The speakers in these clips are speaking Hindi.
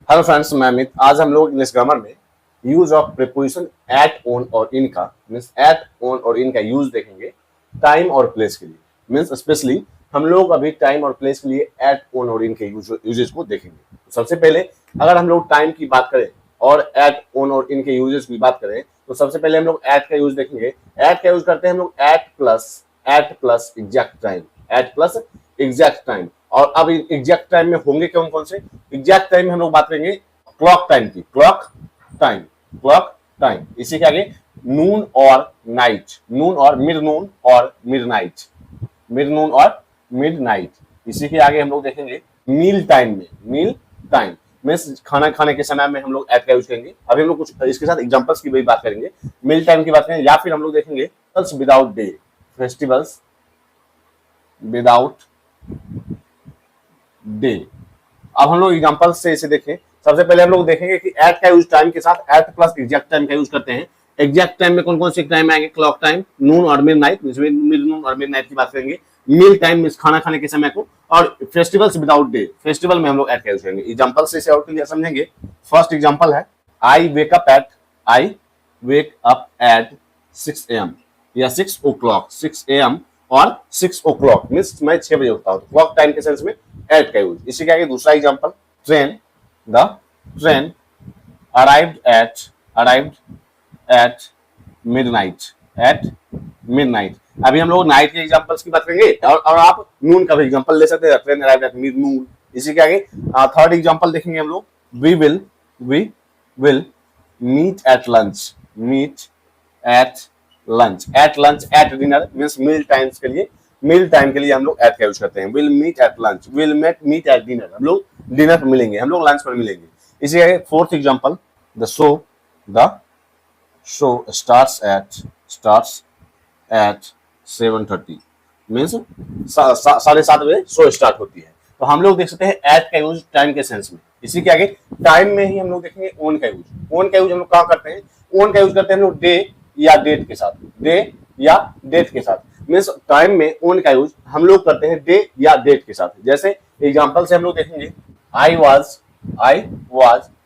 हेलो फ्रेंड्स, मैं अमित। आज हम लोग इंग्लिश ग्रामर में use of preposition at, on और इन का मीन्स एट, ऑन और इन का यूज देखेंगे टाइम और प्लेस के लिए। मीन्स स्पेशली हम लोग अभी टाइम और प्लेस के लिए एट, ऑन और इन के यूजेस को देखेंगे। तो सबसे पहले अगर हम लोग टाइम की बात करें और एट, ऑन और इन के यूजेस की बात करें तो सबसे पहले हम लोग एट का यूज देखेंगे। एट का यूज करते हैं हम लोग at plus exact time, at plus exact time. और अब एग्जैक्ट टाइम में होंगे कौन कौन से? एग्जैक्ट टाइम में हम लोग बात करेंगे क्लॉक टाइम की, क्लॉक टाइम। इसी के आगे नून और नाइट, नून और मिड नून और मिडनाइट, मिड नून और मिडनाइट। इसी के आगे हम लोग देखेंगे मील टाइम में, मील टाइम मीन्स खाना खाने के समय में हम लोग एट का यूज करेंगे। अभी हम लोग कुछ इसके साथ एग्जांपल्स की भी बात करेंगे, मील टाइम की बात करेंगे। या फिर हम लोग देखेंगे festivals without day, festivals without day. अब हम लोग एग्जांपल से इसे देखें। सबसे पहले हम लोग देखेंगे कि एट का यूज टाइम के साथ एट प्लस एग्जैक्ट टाइम का यूज करते हैं। एग्जैक्ट टाइम में कौन कौन से टाइम आएंगे? क्लॉक टाइम, नून और मिडनाइट, मिड नून और मिडनाइट की बात करेंगे। मील टाइम में खाना खाने के समय को, और फेस्टिवल्स विदाउट डे, फेस्टिवल में हम लोग एट का यूज करेंगे। एग्जांपल से इसे और क्लियर समझेंगे। फर्स्ट एग्जांपल है आई वेक अप एट 6 AM या 6 o'clock, 6 AM और 6 o'clock मीन्स मैं 6 बजे उठता हूँ। तो क्लॉक टाइम के सेंस में एट का यूज। इसी के आगे दूसरा example, the train arrived eight midnight. अभी हम लोग नाइट के एग्जांपल्स की बात करेंगे और आप नून का भी एग्जांपल ले सकते हैं, train arrived at mid noon. इसी के आगे थर्ड एग्जांपल देखेंगे हम लोग, we will meet at lunch, at dinner means meal times के लिए, मील टाइम के लिए हम लोग एट का यूज करते हैं। Will meet at lunch, will meet at dinner, हम लोग डिनर पर मिलेंगे, हम लोग लंच पर मिलेंगे। इसी के fourth example, the show starts at 7:30 means 7:30 बजे शो स्टार्ट होती है। तो हम लोग देख सकते हैं एट का यूज टाइम के सेंस में। इसी के आगे टाइम में ही हम लोग देखेंगे ऑन का यूज। ऑन का यूज हम लोग कहाँ करते हैं? ऑन का यूज करते हैं हम लोग डे या डेट के साथ, डे या डेट के साथ मीन्स टाइम में ऑन का यूज हम लोग करते हैं डे या डेट के साथ। जैसे एग्जांपल से हम लोग देखेंगे, I was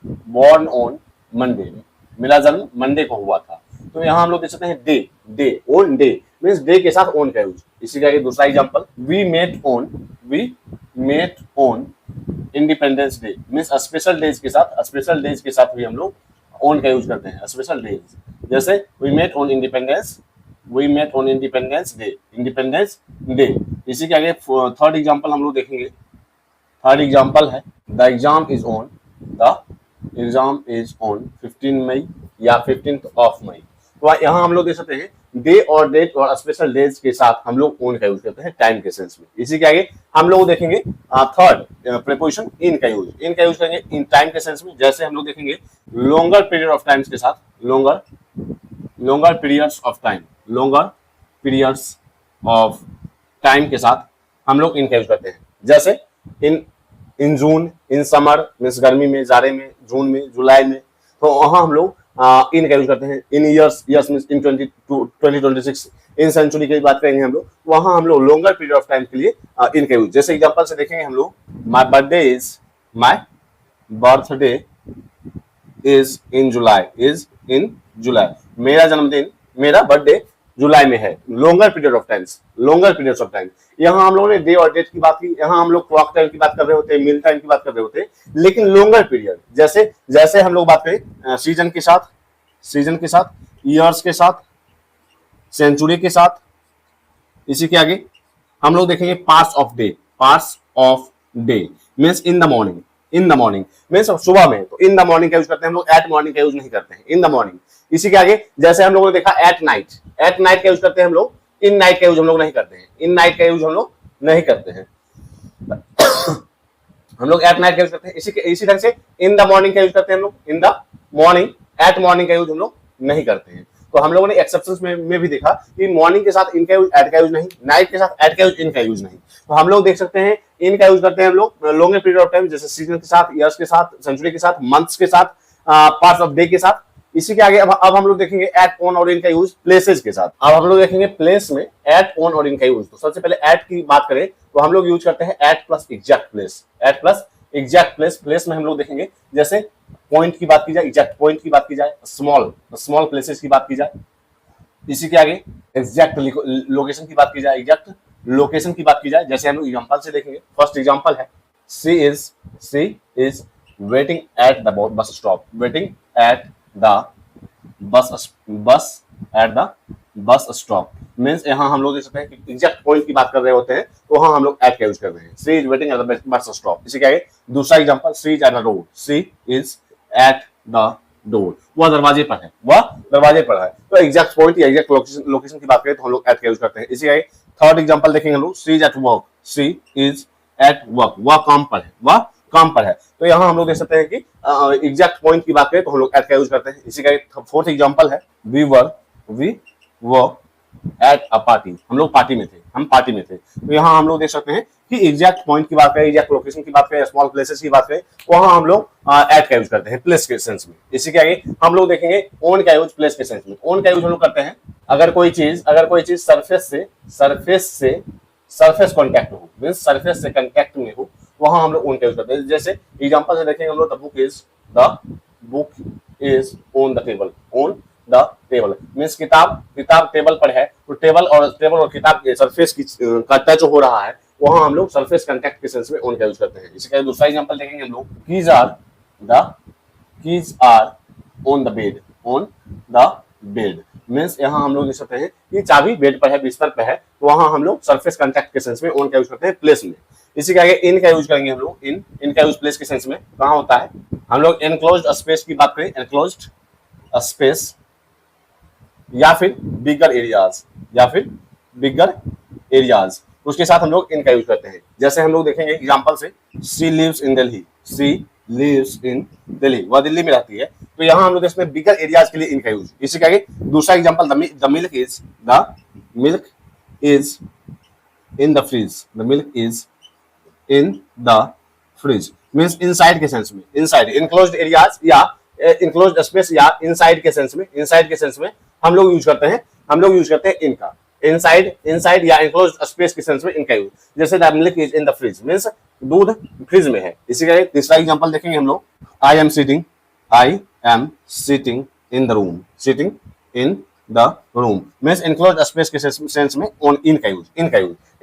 born on Monday, मेरा जन्म मंडे को हुआ था। तो यहाँ हम लोग देख सकते हैं day on day means day के साथ ऑन का यूज। इसी का दूसरा example, we met on Independence Day means special days के साथ भी हम लोग ऑन का यूज करते हैं, स्पेशल डेज। जैसे we met on Independence Day. इसी के आगे थर्ड एग्जांपल हम लोग देखेंगे। थर्ड एग्जांपल है the exam is on 15 May या 15th ऑफ मई। तो यहाँ हम लोग देख सकते हैं डे और डेट और स्पेशल डेज के साथ हम लोग ऑन का यूज करते हैं टाइम के सेंस में। इसी के आगे हम लोग देखेंगे थर्ड प्रीपोजिशन इन का यूज करेंगे इन टाइम के सेंस में। जैसे हम लोग देखेंगे लॉन्गर पीरियड ऑफ टाइम्स के साथ, लॉन्गर पीरियड्स ऑफ टाइम के साथ हम लोग इनका यूज करते हैं। जैसे इन जून, इन समर मीन्स गर्मी में, जाड़े में, जून में, जुलाई में। तो वहां हम लोग इनका यूज करते हैं। In years means in 2026, in century की बात करेंगे हम लोग, वहां हम लोग लॉन्गर पीरियड ऑफ टाइम के लिए इनका यूज। जैसे एग्जांपल से देखेंगे हम लोग, माय बर्थडे इज इन जुलाई, मेरा जन्मदिन, मेरा बर्थडे जुलाई में है। Longer period of time. यहाँ हम लोगों ने डे और डेट की बात की, यहाँ हम लोग क्लॉक टाइम की बात कर रहे होते हैं, मील टाइम की बात कर रहे होते हैं, लेकिन लॉन्गर पीरियड जैसे हम लोग बात करें सीजन के साथ, ईयर्स के साथ, सेंचुरी के साथ। इसी के आगे हम लोग देखेंगे parts of day means in the morning means सुबह में। तो इन द मॉर्निंग का यूज करते हैं हम लोग, एट मॉर्निंग का यूज नहीं करते हैं, इन द मॉर्निंग। इसी के आगे जैसे हम लोगों ने देखा एट नाइट का यूज करते हैं हम लोग, इन नाइट का यूज हम लोग नहीं करते हैं, हम लोग एट नाइट का यूज करते हैं। इसी ढंग से इन द मॉर्निंग का यूज करते हैं हम लोग, in the morning, eight morning का यूज हम लोग नहीं करते हैं। तो हम लोगों ने एक्सेप्शंस में भी देखा कि मॉर्निंग के साथ इनका यूज एट का यूज नहीं, नाइट के साथ एट का यूज इनका यूज नहीं। तो हम लोग देख सकते हैं इनका यूज करते हैं हम लोग लॉन्गर पीरियड ऑफ टाइम, जैसे सीजन के साथ, ईयर्स के साथ, सेंचुरी के साथ, मंथ्स के साथ, पार्ट्स ऑफ डे के साथ। इसी के आगे अब हम लोग देखेंगे एट, ऑन और इन का यूज प्लेसेस के साथ। अब हम लोग देखेंगे प्लेस में एट, ऑन और इन का यूज। तो सबसे पहले एट की बात करें तो हम लोग यूज करते हैं at plus exact place, exact place, place में हम लोग देखेंगे जैसे पॉइंट की बात की जाए, एग्जैक्ट पॉइंट की बात की जाए, स्मॉल स्मॉल प्लेसेस की बात की जाए, इसी के आगे एग्जैक्ट लोकेशन की बात की जाए, एग्जैक्ट लोकेशन की बात की जाए, जैसे हम लोग एग्जांपल से देखेंगे। फर्स्ट एग्जांपल है she is waiting at the bus stop, waiting at the bus at the bus stop. Means यहाँ हम लोग देख सकते हैं कि एग्जैक्ट पॉइंट की बात कर रहे होते हैं तो वहां हम लोग एट का यूज कर रहे हैं। She is waiting at the bus stop. इसी के आगे दूसरा example, she is at the road, she is at the door, वह दरवाजे पर है, वह दरवाजे पर है। तो एग्जैक्ट पॉइंट या एग्जैक्ट लोकेशन की बात करें तो हम लोग एट का यूज करते हैं। इसी का थर्ड एग्जांपल देखेंगे हम लोग, she is at work, she is at work, वह काम पर है, वह काम पर है। तो यहाँ हम लोग देख सकते हैं कि एग्जैक्ट पॉइंट की बात करें तो हम लोग एट का यूज करते हैं। इसी का फोर्थ एग्जांपल है, we were at a party, हम लोग पार्टी में थे, हम पार्टी में थे। तो यहाँ हम लोग देख सकते हैं कि एग्जैक्ट पॉइंट की बात करें, एग्जैक्ट लोकेशन की बात करें, स्मॉल प्लेसेस की बात करें, वहां हम लोग एट का यूज करते हैं प्लेस के सेंस में। इसी के आगे हम लोग देखेंगे ओन का यूज प्लेस के सेंस में। ओन का यूज हम लोग करते हैं अगर कोई चीज सरफेस कॉन्टैक्ट हो, मींस सरफेस से कॉन्टैक्ट में हो, वहां हम लोग ओन का यूज करते हैं। जैसे एग्जांपल से देखेंगे हम लोग, the book is on the table, on the table means किताब टेबल पर है। तो टेबल और किताब के सरफेस की का टच हो रहा है, वहां हम लोग सरफेस कांटेक्ट के सेंस में ऑन का यूज करते हैं। इसी का दूसरा एग्जांपल देखेंगे हम लोग, keys are on the bed means यहाँ हम लोग देख सकते हैं कि चाबी बेड पर है, बिस्तर पर है, तो वहां हम लोग सरफेस कांटेक्ट के सेंस में ऑन का यूज करते हैं प्लेस में। इसी के आगे इन का यूज करेंगे हम लोग, इन का यूज प्लेस के सेंस में कहां होता है, हम लोग एनक्लोज्ड स्पेस की बात करें, एनक्लोज्ड स्पेस या फिर बिगर एरियाज, उसके साथ हम लोग इनका यूज करते हैं। जैसे हम लोग देखेंगे एग्जांपल से, सी लिव्स इन दिल्ली, वह दिल्ली में रहती है। तो यहाँ हम लोग देखते हैं बिगर एरियाज के लिए इनका यूज। इसी का आगे दूसरा example, the milk is in the fridge, the milk is in the fridge means inside के सेंस में, इनसाइड इनक्लोज्ड एरियाज या इनक्लोज्ड स्पेस या इनसाइड के सेंस में हम लोग यूज करते हैं इनका। इनसाइड या इनक्लोज्ड स्पेस के सेंस में इनका यूज। जैसे the milk is in the fridge means दूध फ्रिज में है। इसी का तीसरा एग्जांपल देखेंगे हम लोग, I am sitting in the room means enclosed space के सेंस में इनका यूज,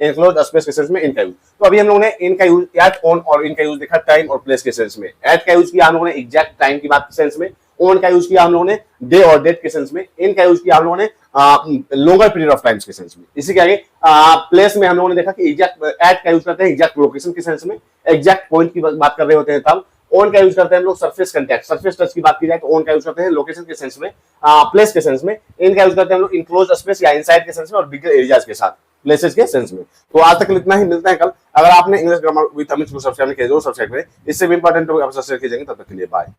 इनक्लोज्ड स्पेस के सेंस में इनका यूज। तो अभी हम लोगों ने इनका यूज एट, ऑन और इनका यूज देखा टाइम और प्लेस के सेंस में। एट का यूज किया हम लोगों ने एग्जैक्ट टाइम की बात के सेंस में, ऑन का यूज किया हम लोगों ने डे और डेट के सेंस में, इन का यूज किया हम लोगों ने लॉन्गर पीरियड ऑफ टाइम्स के सेंस में। इसी के आगे प्लेस में हम लोगों ने देखा कि एग्जैक्ट एट का यूज करते हैं एग्जैक्ट लोकेशन के सेंस में, एग्जैक्ट पॉइंट की बात कर रहे होते हैं तब। ऑन का यूज करते हैं हम लोग सरफेस कांटेक्ट, सरफेस टच की बात की जाए तो ऑन का यूज करते हैं लोकेशन के सेंस में, प्लेस के सेंस में। इनका यूज करते हैं हम लोग इनक्लोज्ड स्पेस या इनसाइड के सेंस में और बिगर एरियाज के साथ, प्लेसेस के सेंस में। तो आज तक इतना ही, मिलते हैं कल। अगर आपने इंग्लिश ग्रामर विद अमित को सब्सक्राइब नहीं किया जरूर सब्सक्राइब करें, इससे भी इंपॉर्टेंट टॉपिक आप सब्सक्राइब कीजिएंगे। तब तक के लिए बाय।